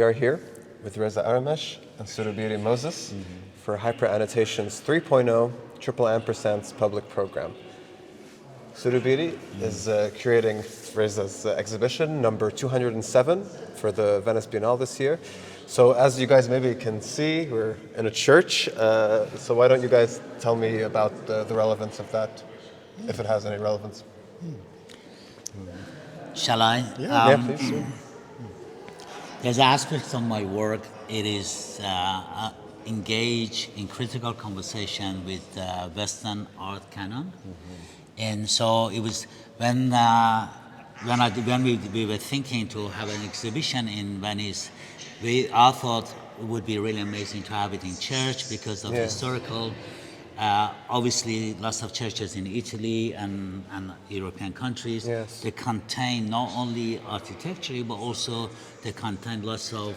are here with Reza Aramesh and Serubiri Moses for HYPER Annotations 3.0 triple ampersand's public program. Serubiri is curating Reza's exhibition number 207 for the Venice Biennale this year. So as you guys maybe can see, we're in a church. So why don't you guys tell me about the relevance of that, if it has any relevance? Shall I? Yeah, please. There's aspects of my work. It is engage in critical conversation with Western art canon, and so it was when we were thinking to have an exhibition in Venice, I thought it would be really amazing to have it in church because of historical. Obviously, lots of churches in Italy and European countries, they contain not only architecture, but also they contain lots of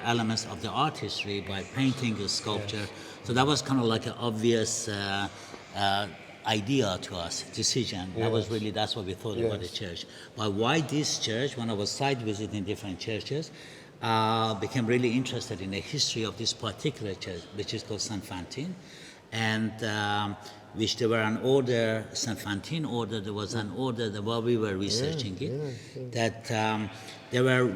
elements of the art history by painting, sculpture. So that was kind of like an obvious idea to us, decision. That was really, that's what we thought about the church. But why this church? When I was site visiting different churches, became really interested in the history of this particular church, which is called St. Fantin. And which there were an order, St. Fantin order, there was an order that while we were researching that there were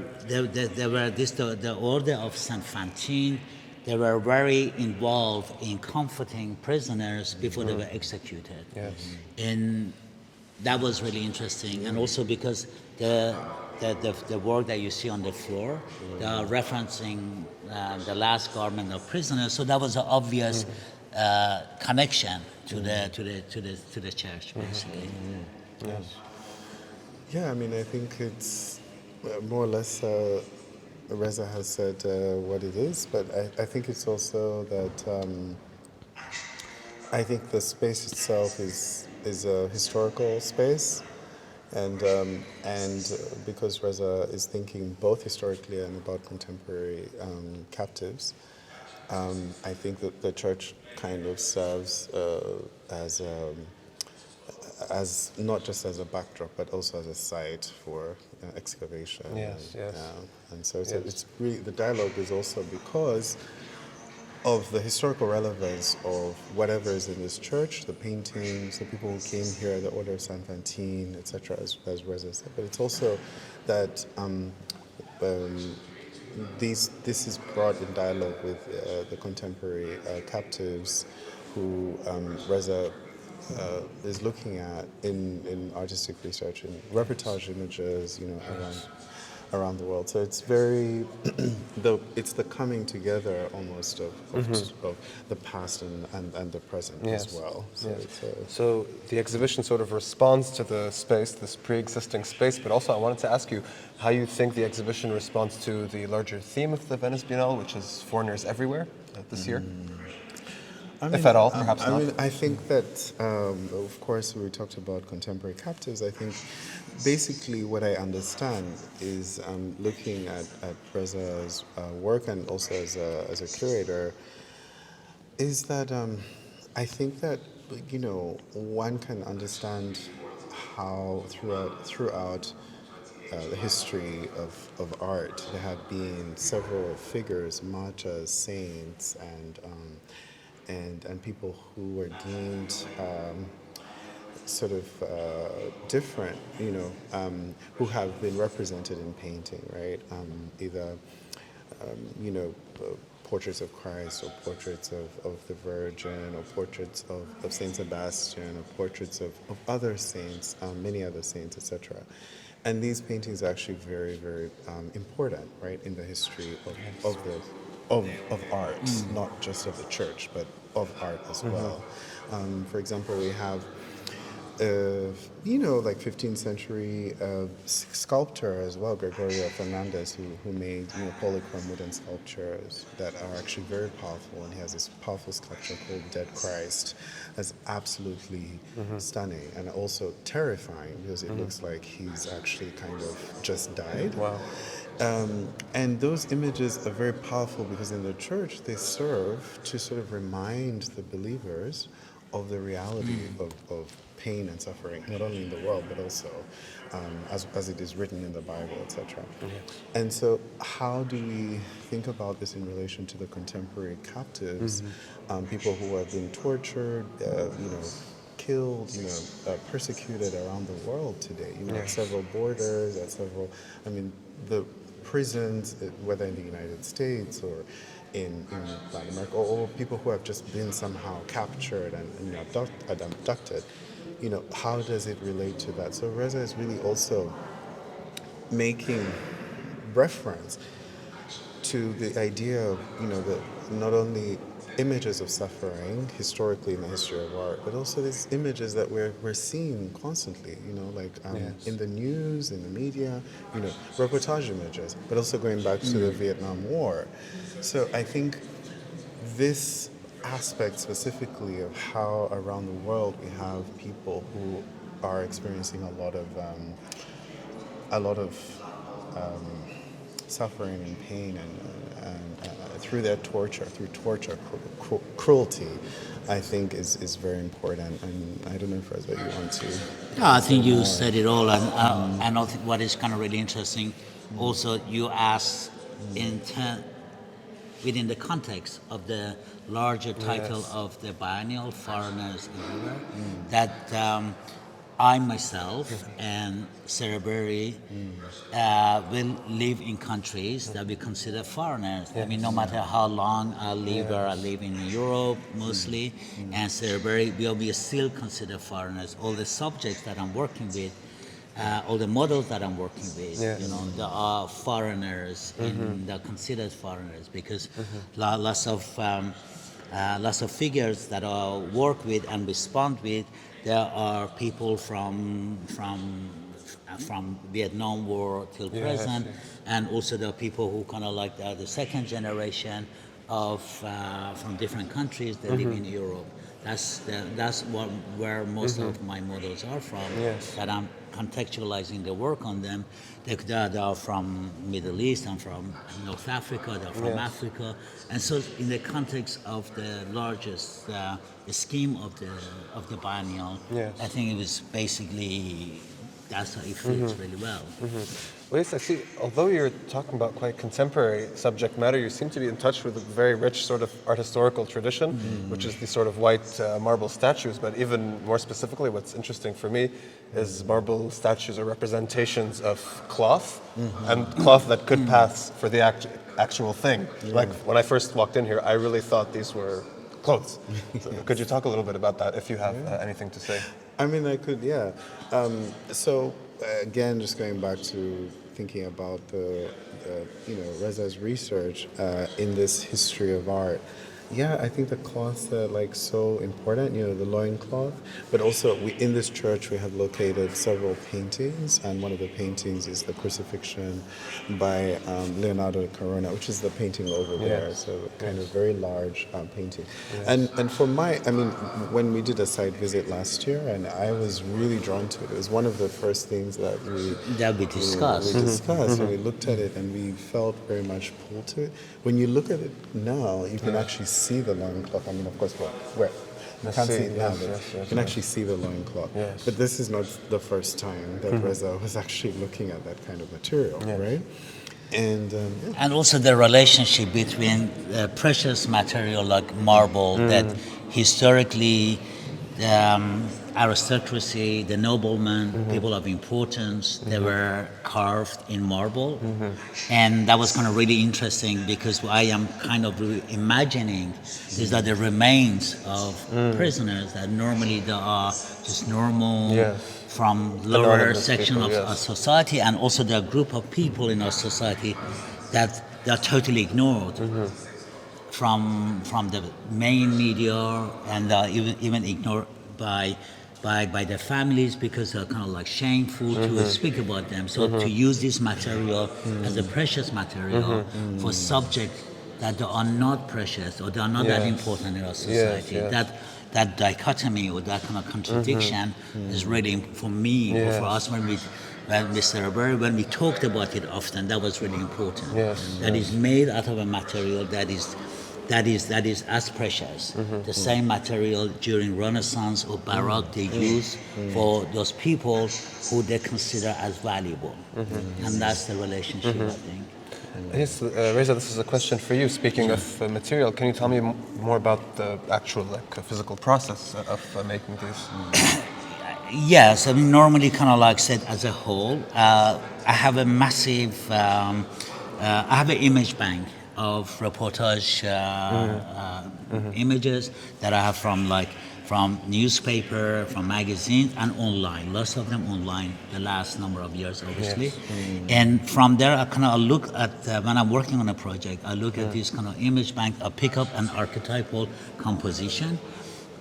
the order of St. Fantin, they were very involved in comforting prisoners before they were executed. And that was really interesting, and also because the work that you see on the floor, they are referencing the last garment of prisoners, so that was an obvious connection to the church, basically. Yeah, I mean, I think it's more or less Reza has said what it is, but I think it's also that I think the space itself is a historical space, and because Reza is thinking both historically and about contemporary captives. I think that the church kind of serves as not just as a backdrop, but also as a site for excavation. And so it's really, the dialogue is also because of the historical relevance of whatever is in this church, the paintings, the people who came here, the Order of St. Fantin, etc., as Reza said. But it's also that this is brought in dialogue with the contemporary captives who Reza is looking at in artistic research and reportage images, around the world. So it's very, it's the coming together almost of the past and the present as well. So the exhibition sort of responds to the space, this pre-existing space, but also I wanted to ask you how you think the exhibition responds to the larger theme of the Venice Biennale, which is foreigners everywhere this year. If at all, perhaps not. I mean, I think that, of course, we talked about contemporary captives. I think basically what I understand is looking at Reza's work and also as a curator, is that I think that, one can understand how throughout the history of art, there have been several figures, martyrs, saints, and people who were deemed sort of different, who have been represented in painting, right? Either, portraits of Christ, or portraits of the Virgin, or portraits of Saint Sebastian, or portraits of other saints, many other saints, etc. And these paintings are actually very, very important, right, in the history of art, not just of the church, but of art as well. For example, we have, like 15th century sculptor as well, Gregorio Fernandez, who made polychrome wooden sculptures that are actually very powerful. And he has this powerful sculpture called Dead Christ. That's absolutely stunning and also terrifying because it looks like he's actually kind of just died. Wow. And those images are very powerful because in the church they serve to sort of remind the believers of the reality of pain and suffering, not only in the world, but also as it is written in the Bible, etc. And so how do we think about this in relation to the contemporary captives, people who have been tortured, killed, persecuted around the world today, at several borders, at several, the prisons, whether in the United States or in Latin America, or people who have just been somehow captured and abducted, how does it relate to that? So Reza is really also making reference to the idea of, not only images of suffering historically in the history of art, but also these images that we're seeing constantly, in the news, in the media, reportage images, but also going back to the Vietnam War. So I think this aspect specifically of how around the world we have people who are experiencing a lot of suffering and pain and through cruelty, I think is very important. And I don't know if Reza, you want to. No, I think you said it all, and I think what is kind of really interesting. Also, you asked within the context of the larger title of the Banial Foreigners everywhere, that I myself and Serubiri will live in countries that we consider foreigners. I mean, no matter how long I live, or I live in Europe mostly, and Serubiri will be still considered foreigners. All the subjects that I'm working with, all the models that I'm working with, they are foreigners, and they're considered foreigners because lots of figures that I work with and respond with. There are people from Vietnam War till present, and also there are people who kind of like the second generation of from different countries that live in Europe. That's where most of my models are from. That I'm contextualizing the work on them. They are from Middle East and from North Africa. They're from Africa, and so in the context of the largest scheme of the biennial, I think it was basically that's how it fits really well. Well, yes, I see. Although you're talking about quite contemporary subject matter, you seem to be in touch with a very rich sort of art historical tradition, which is the sort of white marble statues. But even more specifically, what's interesting for me is marble statues are representations of cloth, and cloth that could pass for the actual thing. Like when I first walked in here, I really thought these were clothes. So could you talk a little bit about that if you have anything to say? I mean, I could, yeah. So again, just going back to thinking about Reza's research in this history of art. Yeah, I think the cloths are like so important, the loincloth. But also in this church we have located several paintings, and one of the paintings is the Crucifixion by Leonardo da Corona, which is the painting over there. So kind of very large painting. And for when we did a site visit last year, and I was really drawn to it. It was one of the first things that we discussed. And we looked at it and we felt very much pulled to it. When you look at it now, you can actually see the loincloth. I mean, of course, you can't see it now, but you can actually see the loincloth. But this is not the first time that Reza was actually looking at that kind of material, right? And also the relationship between precious material like marble that historically aristocracy, the noblemen, people of importance, they were carved in marble. And that was kind of really interesting because what I am kind of imagining is that the remains of prisoners that normally they are just normal from lower section of our society, and also the group of people in our society that they're totally ignored from the main media, and even ignored by their families because they're kind of like shameful to speak about them. So to use this material as a precious material for subjects that they are not precious or they are not that important in our society, that dichotomy or that kind of contradiction is really, for me or for us when Mr. Serubiri, when we talked about it often, that was really important. That is made out of a material that is that is as precious. The same material during Renaissance or Baroque they use for those people who they consider as valuable, and that's the relationship I think. Yes, Reza, this is a question for you. Speaking of material, can you tell me more about the actual physical process of making these? Yes, I mean normally kind of like said as a whole, I have a massive, I have an image bank of reportage images that I have from newspaper, from magazines, and online. Lots of them online. The last number of years, obviously, and from there I kind of look at when I'm working on a project, I look at this kind of image bank. I pick up an archetypal composition.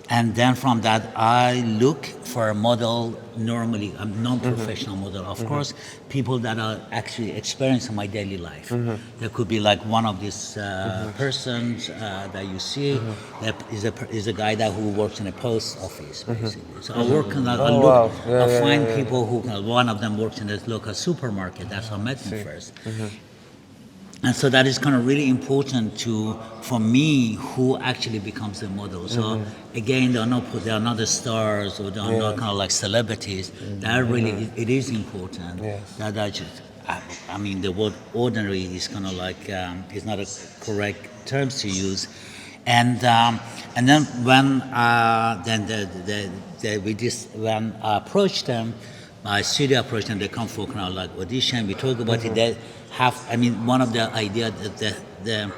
And then from that, I look for a model, normally a non-professional model, of course, people that are actually experiencing my daily life. There could be like one of these persons that you see, that is a guy who works in a post office, basically. So I work on that, I find people who, one of them works in a local supermarket, that's how I met him first. And so that is kind of really important for me, who actually becomes the model. So again, they are not the stars, or they are not kind of like celebrities. That really, it is important. That I just, I mean, the word ordinary is kind of like is not a correct term to use. And then when when I approach them, my studio approach them, they come for kind of like audition. We talk about it. They have, I mean, one of the ideas that the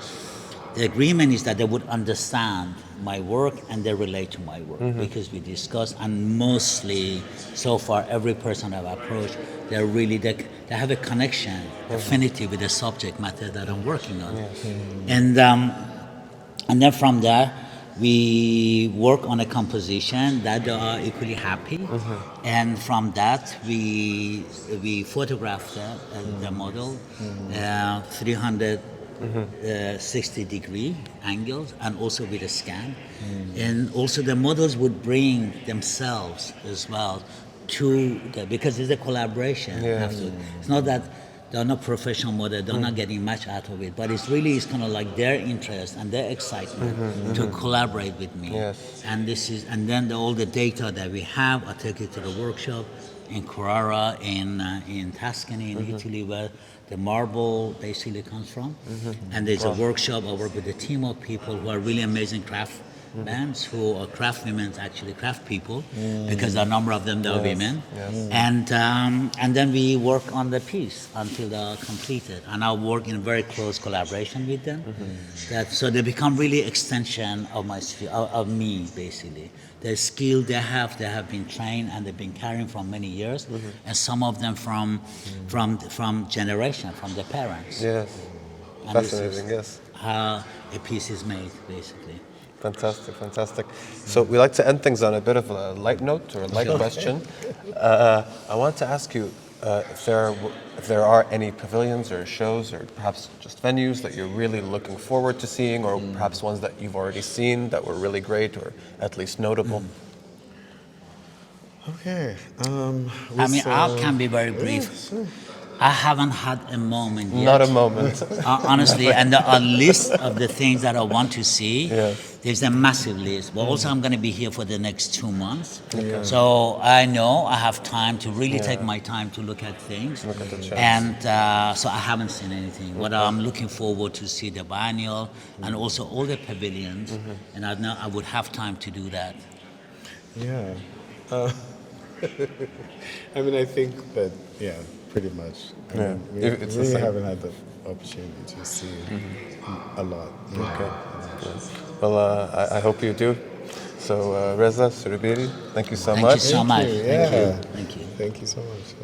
agreement is that they would understand my work and they relate to my work because we discuss, and mostly so far every person I've approached, they have a connection, affinity with the subject matter that I'm working on, and then from there we work on a composition that they are equally happy, and from that we photograph the model 360-degree angles, and also with a scan, and also the models would bring themselves as well because it's a collaboration. It's not that they're not professional models, they're not getting much out of it, but it's kind of like their interest and their excitement to collaborate with me. And then all the data that we have, I take it to the workshop in Carrara, in Tuscany, in Italy, where the marble basically comes from. And there's a workshop. I work with a team of people who are really amazing craft bands, who are craft women, actually craft people, because a number of them are women. And then we work on the piece until they're completed. And I work in very close collaboration with them. So they become really extension of of me, basically. The skill they have been trained and they've been carrying for many years, and some of them from generation, from their parents. Yes, And fascinating. Yes, how a piece is made, basically. Fantastic, fantastic. So we like to end things on a bit of a light note or a light question. I want to ask you if there are any pavilions or shows or perhaps just venues that you're really looking forward to seeing, or perhaps ones that you've already seen that were really great or at least notable. Okay. I mean, I can be very brief. I haven't had a moment yet. Not a moment. Honestly, and a list of the things that I want to see. There's a massive list. But also I'm going to be here for the next 2 months. So I know I have time to really take my time to look at things. And so I haven't seen anything. But I'm looking forward to see the Banial and also all the pavilions. And I know I would have time to do that. Yeah. I mean, I think that, pretty much. I mean, we haven't had the opportunity to see a lot. Okay. Well, I hope you do. So, Reza, Serubiri, thank you so much. Thank you so much. Yeah. Thank you. Thank you so much.